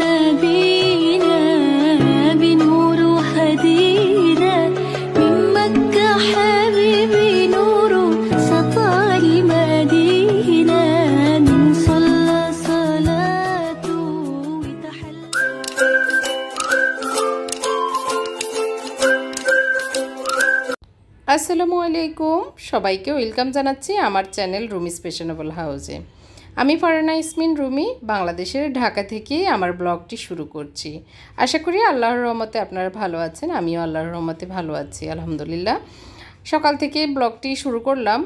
نبينا بنور هدينا من مكة حبيبي نور سطع المدينة من صلى صلاته وتحلى আসসালামু আলাইকুম সবাইকে ওয়েলকাম জানাচ্ছি আমার চ্যানেল রুমিস ফ্যাশনেবল হাউসে। আমি ফারহানা ইয়াসমিন রুমি বাংলাদেশের ঢাকা থেকে আমার ব্লগটি শুরু করছি। আশা করি আল্লাহর রহমতে আপনারা ভালো আছেন, আমিও আল্লাহর রহমতে ভালো আছি আলহামদুলিল্লাহ। সকাল থেকে ব্লগটি শুরু করলাম।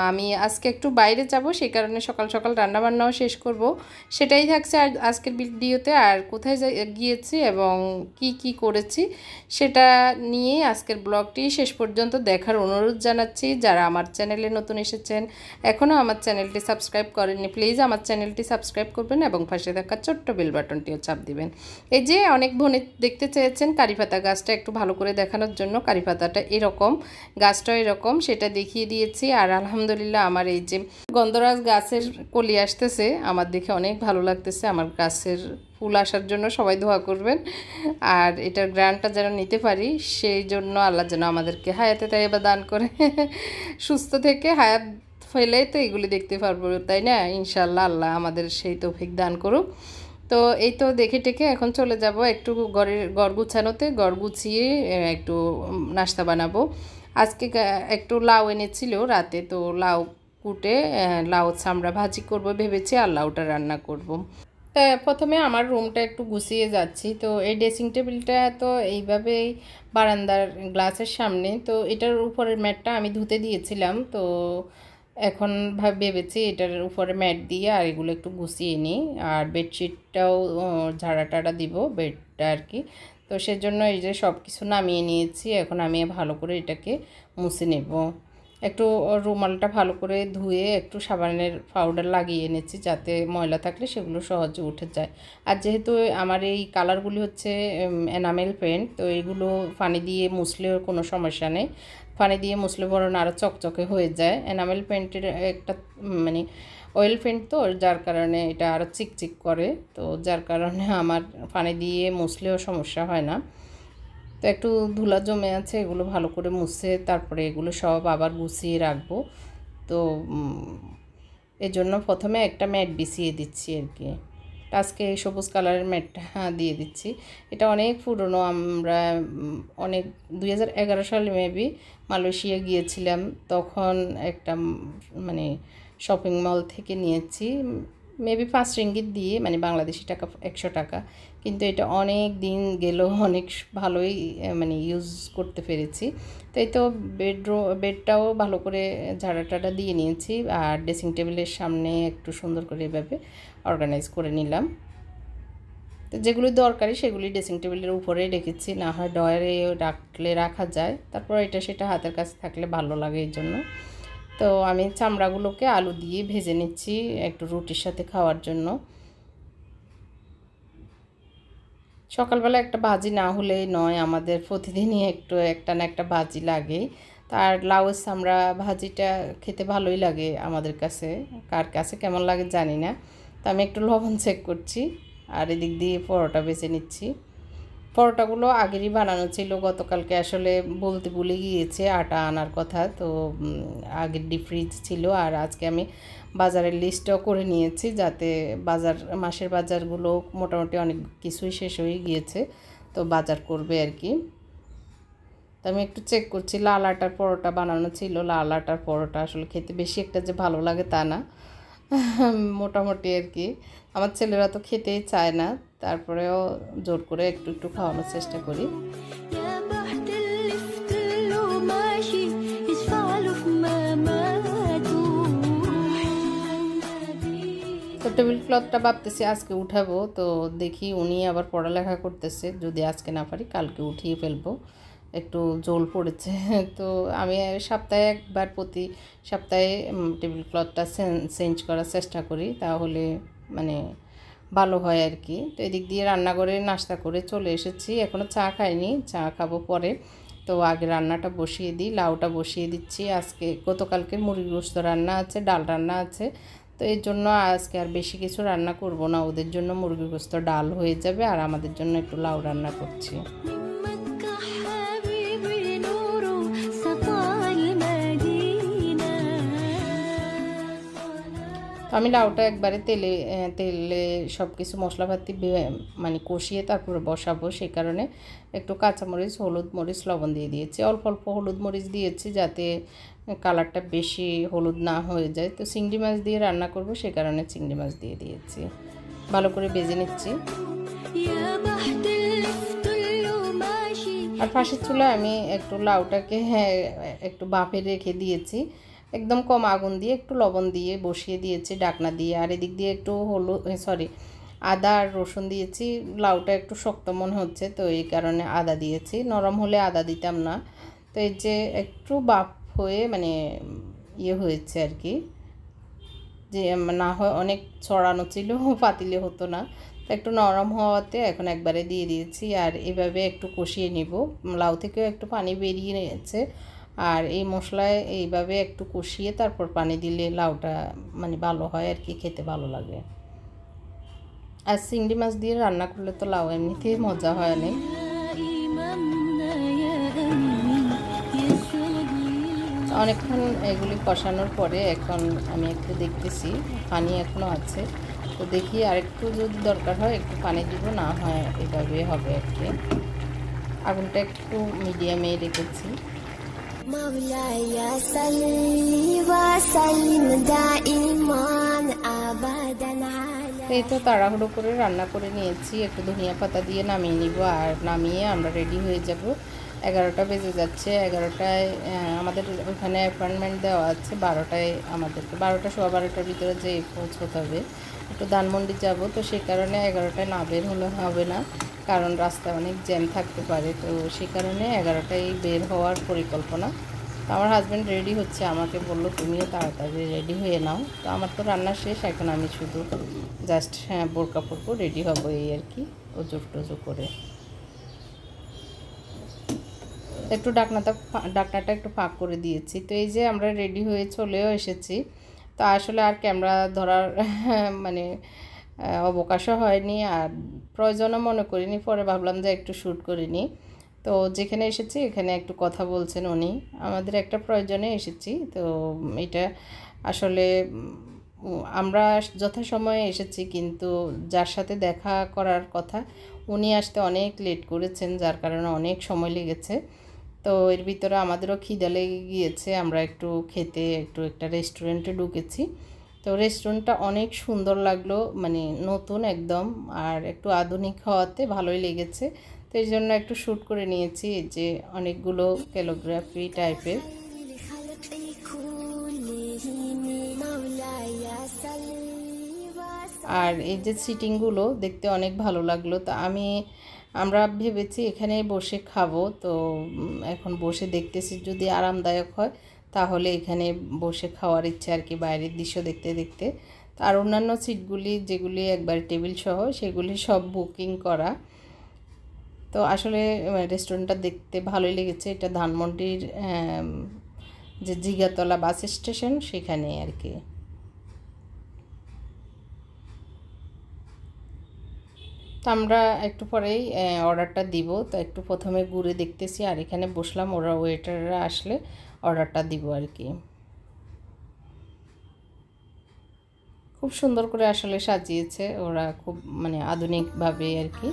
আমি আজকে একটু বাইরে যাব, সেই কারণে সকাল সকাল রান্নাবান্নাও শেষ করব, সেটাই থাকছে আজকের ভিডিওতে। আর কোথায় গিয়েছি এবং কি করেছি সেটা নিয়ে আজকের ব্লগটি শেষ পর্যন্ত দেখার অনুরোধ জানাচ্ছি। যারা আমার চ্যানেলে নতুন এসেছেন, এখনও আমার চ্যানেলটি সাবস্ক্রাইব করেননি, প্লিজ আমার চ্যানেলটি সাবস্ক্রাইব করবেন এবং পাশে থাকা ছোট্ট বেল বাটনটিও চাপ দিবেন। এই যে অনেক বোনে দেখতে চেয়েছেন কারিপাতা গাছটা একটু ভালো করে দেখানোর জন্য। কারিপাতাটা এরকম, গাছটা এরকম, সেটা দেখিয়ে দিয়েছি। আর আলহামদুলিল্লাহ আমার এই যে গন্ধরাজ গাছের কলি আসতেছে, আমার দেখে অনেক ভালো লাগতেছে। আমার গাছের ফুল আসার জন্য সবাই দোয়া করবেন, আর এটার গ্রান্টটা যেন নিতে পারি, সেই জন্য আল্লাহ যেন আমাদেরকে হায়াতে তাইয়্যিবা দান করে, সুস্থ থেকে হায়াত ফেলেই তো এগুলি দেখতে পারবো, তাই না? ইনশাআল্লাহ আল্লাহ আমাদের সেই তৌফিক দান করুক। তো এই তো দেখে টেকে এখন চলে যাব একটু ঘর গুছানোতে। ঘর গুছিয়ে একটু নাস্তা বানাবো। আজকে একটু লাউ এনেছিল রাতে, তো লাউ কুটে লাউ চামড়া ভাজি করব ভেবেছি, আর লাউটা রান্না করব। তা প্রথমে আমার রুমটা একটু গুছিয়ে যাচ্ছি। তো এই ড্রেসিং টেবিলটা তো এইভাবেই বারান্দার গ্লাসের সামনে, তো এটার উপরের ম্যাটটা আমি ধুতে দিয়েছিলাম। তো এখন ভেবেছি এটার উপরে ম্যাট দিয়ে আর এগুলো একটু গুছিয়ে নিই, আর বেডশিটটাও ঝাড়া টাড়া দিব, বেডটা আর কি। তো সেজন্য এই যে সব কিছু নামিয়ে নিয়েছি, এখন আমি ভালো করে এটাকে মুছে নেব। একটু রুমালটা ভালো করে ধুয়ে একটু সাবানের পাউডার লাগিয়ে এনেছি, যাতে ময়লা থাকলে সেগুলো সহজে উঠে যায়। আর যেহেতু আমার এই কালারগুলি হচ্ছে এনামেল পেন্ট, তো এগুলো পানি দিয়ে মুছলেও কোনো সমস্যা নেই। পানি দিয়ে মুছলে বরং আরও চকচকে হয়ে যায়। এনামেল পেন্টের একটা মানে অয়েল পেন্ট, তো যার কারণে এটা আরও চিকচিক করে, তো যার কারণে আমার পানি দিয়ে মুছলেও সমস্যা হয় না। তো একটু ধুলা জমে আছে, এগুলো ভালো করে মুছে তারপরে এগুলো সব আবার গুছিয়ে রাখবো। তো এজন্য প্রথমে একটা ম্যাট বিছিয়ে দিচ্ছি আর কি। আজকে এই সবুজ কালারের ম্যাটটা দিয়ে দিচ্ছি। এটা অনেক পুরনো, আমরা অনেক 2011 সালে মেবি মালয়েশিয়া গিয়েছিলাম, তখন একটা মানে শপিং মল থেকে নিয়েছি, মেবি 5 রিঙ্গিত দিয়ে, মানে বাংলাদেশি টাকা 100 টাকা। কিন্তু এটা অনেক দিন গেলেও অনেক ভালোই মানে ইউজ করতে পেরেছি। তো এই তো বেডটাও ভালো করে ঝাড়া টাড়া দিয়ে নিয়েছি, আর ড্রেসিং টেবিলের সামনে একটু সুন্দর করে এভাবে অর্গানাইজ করে নিলাম। তো যেগুলি দরকারি সেগুলি ড্রেসিং টেবিলের উপরেই রেখেছি, না হয় ডয়ারে রাখা যায়, তারপর এটা সেটা হাতের কাছে থাকলে ভালো লাগে এই জন্য। তো আমি চামড়াগুলোকে আলু দিয়ে ভেজে নিচ্ছি একটু রুটির সাথে খাওয়ার জন্য। সকালবেলা একটা ভাজি না হলেই নয়, আমাদের প্রতিদিনই একটু একটা না একটা ভাজি লাগে। তার লাউয়ের চামড়া ভাজিটা খেতে ভালোই লাগে আমাদের কাছে, কার কাছে কেমন লাগে জানি না। তো আমি একটু লবণ চেক করছি, আর এদিক দিয়ে পরোটা বেছে নিচ্ছি। পরোটাগুলো আগেরই বানানো ছিল, গতকালকে আসলে বলতে ভুলে গিয়েছে আটা আনার কথা, তো আগের ডিপ ফ্রিজ ছিল। আর আজকে আমি বাজারের লিস্টও করে নিয়েছি, যাতে মাসের বাজারগুলো মোটামুটি অনেক কিছুই শেষ হয়ে গিয়েছে, তো বাজার করবে আর কি। তো আমি একটু চেক করছি, লাল আটার পরোটা বানানো ছিল। লাল আটার পরোটা আসলে খেতে বেশি একটা যে ভালো লাগে তা না, মোটামুটি আর কি। আমার ছেলেরা তো খেতেই চায় না, তারপরেও জোর করে একটু একটু খাওয়ানোর চেষ্টা করি। তো টেবিল ক্লথটা ভাবতেছি আজকে উঠাবো, তো দেখি উনি আবার পড়ালেখা করতেছে, যদি আজকে না পারি কালকে উঠিয়ে ফেলবো, একটু জোল পড়েছে। তো আমি প্রতি সপ্তাহে টেবিল ক্লথটা চেঞ্জ করার চেষ্টা করি, তাহলে মানে ভালো হয় আর কি। তো এদিক দিয়ে রান্নাঘরে নাস্তা করে চলে এসেছি, এখনও চা খাইনি, চা খাবো পরে। তো আগে রান্নাটা বসিয়ে দিই, লাউটা বসিয়ে দিচ্ছি। আজকে গতকালকে মুরগির গোশত রান্না আছে, ডাল রান্না আছে, তো এর জন্য আজকে আর বেশি কিছু রান্না করব না, ওদের জন্য মুরগির গোশত ডাল হয়ে যাবে আর আমাদের জন্য একটু লাউ রান্না করছি। তো আমি লাউটা একবারে তেলে সব কিছু মশলাপাতি মানে কষিয়ে তারপরে বসাবো, সেই কারণে একটু কাঁচামরিচ, হলুদ মরিচ, লবণ দিয়ে দিয়েছি। অল্প অল্প হলুদ মরিচ দিয়েছি যাতে কালারটা বেশি হলুদ না হয়ে যায়। তো চিংড়ি মাছ দিয়ে রান্না করব, সে কারণে চিংড়ি মাছ দিয়ে দিয়েছি। ভালো করে ভেজে নিচ্ছি। আর পাশের চুলায় আমি একটু লাউটাকে একটু বাফে রেখে দিয়েছি, একদম কম আগুন দিয়ে একটু লবণ দিয়ে বসিয়ে দিয়েছি ঢাকনা দিয়ে। আর এদিক দিয়ে একটু আদা আর রসুন দিয়েছি। লাউটা একটু শক্ত মনে হচ্ছে, তো এই কারণে আদা দিয়েছি, নরম হলে আদা দিতাম না। তো এই যে একটু বাফ হয়ে মানে হয়েছে আর কি, যে না হয় অনেক ছড়ানো ছিল পাতিলে হতো না। তো একটু নরম হওয়াতে এখন একবারে দিয়ে দিয়েছি। আর এভাবে একটু কষিয়ে নিব। লাউ থেকেও একটু পানি বেরিয়ে নিয়েছে, আর এই মশলায় এইভাবে একটু কষিয়ে তারপর পানি দিলে লাউটা মানে ভালো হয় আর কি, খেতে ভালো লাগে। আর চিংড়ি মাছ দিয়ে রান্না করলে তো লাউ এমনিতেই মজা হয় অনেক। অনেকক্ষণ এগুলি কষানোর পরে এখন আমি একটু দেখতেছি পানি এখনও আছে, তো দেখি আরেকটু যদি দরকার হয় একটু পানি দিব, না হয় এভাবে হবে আর কি। আগুনটা একটু মিডিয়ামে রেখেছি। এই তো তাড়াহুড়ো করে রান্না করে নিয়েছি, একটু ধনিয়া পাতা দিয়ে নামিয়ে নিব। আর নামিয়ে আমরা রেডি হয়ে যাব। 11টা বেজে যাচ্ছে। 11টায় আমাদের ওখানে অ্যাপয়েন্টমেন্ট দেওয়া আছে, 12টায় আমাদেরকে 12টা সোয়া 12টার ভিতরে যে পৌঁছতে হবে। একটু ধানমন্ডি যাব, তো সেই কারণে 11টায় না বের হলে হবে না, কারণ রাস্তায় অনেক জ্যাম থাকতে পারে। তো সেই কারণে 11টায় বের হওয়ার পরিকল্পনা। তো আমার হাজব্যান্ড রেডি হচ্ছে, আমাকে বললো তুমিও তাড়াতাড়ি রেডি হয়ে নাও। তো আমার তো রান্না শেষ, এখন আমি শুধু জাস্ট বোরকা পরবো, রেডি হবো এই আর কি, ওজোর টোজো করে। একটু ডাকনাটা একটু ফাঁক করে দিয়েছি। তো এই যে আমরা রেডি হয়ে চলেও এসেছি। তো আসলে আর ক্যামেরা ধরার মানে অবকাশও হয়নি, আর প্রয়োজনও মনে করিনি। পরে ভাবলাম যে একটু শ্যুট করে নিই। তো যেখানে এসেছি এখানে একটু কথা বলছেন উনি, আমাদের একটা প্রয়োজনে এসেছি। তো এটা আসলে আমরা যথাসময়ে এসেছি, কিন্তু যার সাথে দেখা করার কথা উনি আসতে অনেক লেট করেছেন, যার কারণে অনেক সময় লেগেছে। তো এর ভিতরে আমাদেরও খিদে লেগে গিয়েছে, আমরা একটু খেতে একটা রেস্টুরেন্টে ঢুকেছি। তো রেস্টুরেন্টটা অনেক সুন্দর লাগলো, মানে নতুন একদম, আর একটু আধুনিক হওয়াতে ভালোই লেগেছে। তো এই জন্য একটু শ্যুট করে নিয়েছি, যে অনেকগুলো ক্যালিগ্রাফি টাইপের। আর এই যে সিটিংগুলো দেখতে অনেক ভালো লাগলো। তো আমরা ভেবেছি এখানে বসে খাবো। তো এখন বসে দেখতেছি যদি আরামদায়ক হয় তাহলে এখানে বসে খাওয়ার ইচ্ছা আর কি, বাইরের দৃশ্য দেখতে দেখতে। আর অন্যান্য সিটগুলি যেগুলি একবার টেবিল সহ সেগুলি সব বুকিং করা। তো আসলে রেস্টুরেন্টটা দেখতে ভালোই লেগেছে। এটা ধানমন্ডির যে জিগাতলা বাস স্টেশন সেখানে আর কি। তো আমরা একটু পরেই অর্ডারটা দিব। তো একটু প্রথমে ঘুরে দেখতেছি, আর এখানে বসলাম, ওরা ওয়েটাররা আসলে অর্ডারটা দিব আর কি। খুব সুন্দর করে আসলে সাজিয়েছে ওরা, খুব মানে আধুনিকভাবে আর কি।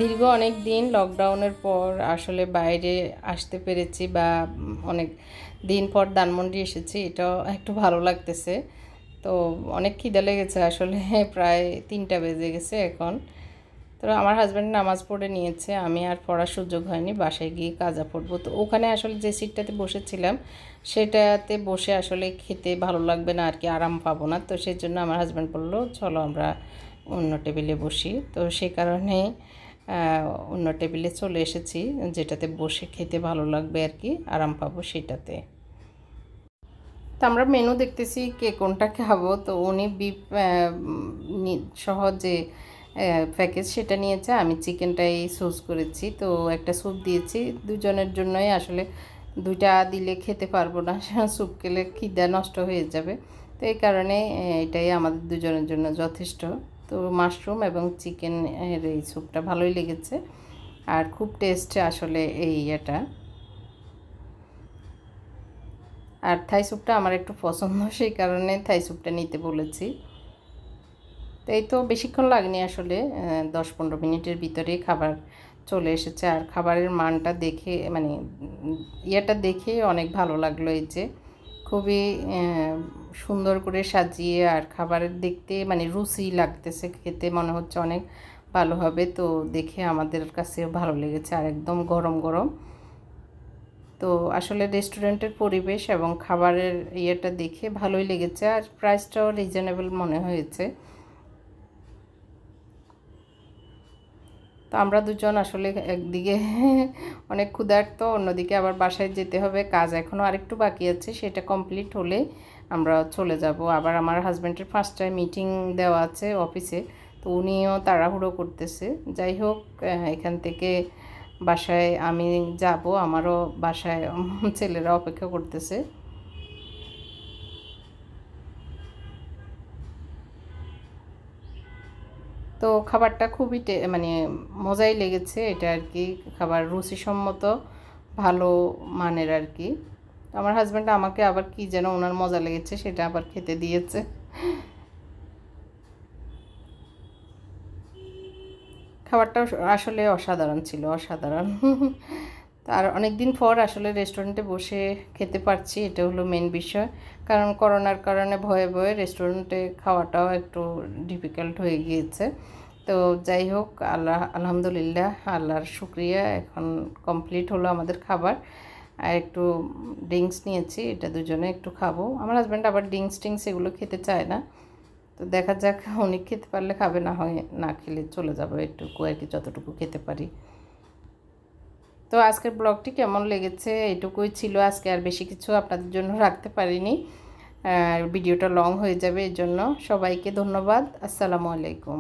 দীর্ঘ অনেক দিন লকডাউনের পর আসলে বাইরে আসতে পেরেছি, বা অনেক দিন পর ধানমন্ডি এসেছি, এটাও একটু ভালো লাগতেছে। তো অনেক খিদে লেগেছে আসলে, প্রায় 3টা বেজে গেছে এখন। তো আমার হাজব্যান্ড নামাজ পড়ে নিয়েছে, আমি আর পড়ার সুযোগ হয়নি, বাসায় গিয়ে কাজা পড়বো। তো ওখানে আসলে যে সিটটাতে বসেছিলাম সেটাতে বসে আসলে খেতে ভালো লাগবে না আর কি, আরাম পাবো না। তো সেই জন্য আমার হাজব্যান্ড বললো চলো আমরা অন্য টেবিলে বসি। তো সেই কারণে অন্য টেবিলে চলে এসেছি, যেটাতে বসে খেতে ভালো লাগবে আর কি, আরাম পাবো সেটাতে। তো আমরা মেনু দেখতেছি কে কোনটা খাবো। তো উনি বিফ সহ যে প্যাকেজ সেটা নিয়েছে, আমি চিকেনটাই চুজ করেছি। তো একটা স্যুপ দিয়েছি দুজনের জন্যই, আসলে দুইটা দিলে খেতে পারবো না, স্যুপ খেলে খিদা নষ্ট হয়ে যাবে। তো এই কারণে এটাই আমাদের দুজনের জন্য যথেষ্ট। তো মাশরুম এবং চিকেন এর এই স্যুপটা ভালোই লেগেছে, আর খুব টেস্ট আসলে এই এটা। আর থাই স্যুপটা আমার একটু পছন্দ, সেই কারণে থাই স্যুপটা নিতে বলেছি। তো এই তো বেশিক্ষণ লাগেনি আসলে, 10-15 মিনিটের ভিতরেই খাবার চলে এসেছে। আর খাবারের মানটা দেখে মানে ইয়েটা দেখে অনেক ভালো লাগলো। এই যে খুবই সুন্দর করে সাজিয়ে, আর খাবারের দেখতে মানে রুচি লাগতেছে, খেতে মনে হচ্ছে অনেক ভালো হবে। তো দেখে আমাদের কাছেও ভালো লেগেছে, আর একদম গরম গরম। তো আসলে রেস্টুরেন্টের পরিবেশ এবং খাবারের ইয়েটা দেখে ভালোই লেগেছে, আর প্রাইসটাও রিজনেবল মনে হয়েছে। তো আমরা দুজন আসলে একদিকে অনেক ক্ষুধার্ত, অন্যদিকে আবার বাসায় যেতে হবে, কাজ এখনও আরেকটু বাকি আছে, সেটা কমপ্লিট হলে আমরা চলে যাব। আবার আমার হাজব্যান্ডের 5টায় মিটিং দেওয়া আছে অফিসে, তো উনিও তাড়াহুড়ো করতেছে। যাই হোক, এখান থেকে বাসায় আমি যাব, আমারও বাসায় ছেলেরা অপেক্ষা করতেছে। তো খাবারটা খুবই মানে মজাই লেগেছে এটা আর কি, খাবার রুচিসম্মত ভালো মানের আর কি। আমার হাজব্যান্ড আমাকে আবার কি যেন ওনার মজা লেগেছে সেটা আবার খেতে দিয়েছে। খাবারটা আসলে অসাধারণ ছিল, অসাধারণ। আর অনেক দিন পর আসলে রেস্টুরেন্টে বসে খেতে পারছি, এটা হলো মেন বিষয়। কারণ করোনার কারণে ভয়ে ভয়ে রেস্টুরেন্টে খাওয়াটাও একটু ডিফিকাল্ট হয়ে গিয়েছে। তো যাই হোক, আলহামদুলিল্লাহ, আল্লাহর শুক্রিয়া, এখন কমপ্লিট হলো আমাদের খাবার। আর একটু ড্রিঙ্কস নিয়েছি, এটা দুজনে একটু খাবো। আমার হাজব্যান্ড আবার ড্রিঙ্কস এগুলো খেতে চায় না। তো দেখা যাক, উনি খেতে পারলে খাবে, না হয় না খেলে চলে যাবো এটুকু আর কি, যতটুকু খেতে পারি। তো আজকের ব্লগটি কেমন লেগেছে এটুকুই ছিল আজকে, আর বেশি কিছু আপনাদের জন্য রাখতে পারিনি, ভিডিওটা লং হয়ে যাবে, এই জন্য সবাইকে ধন্যবাদ। আসসালামু আলাইকুম।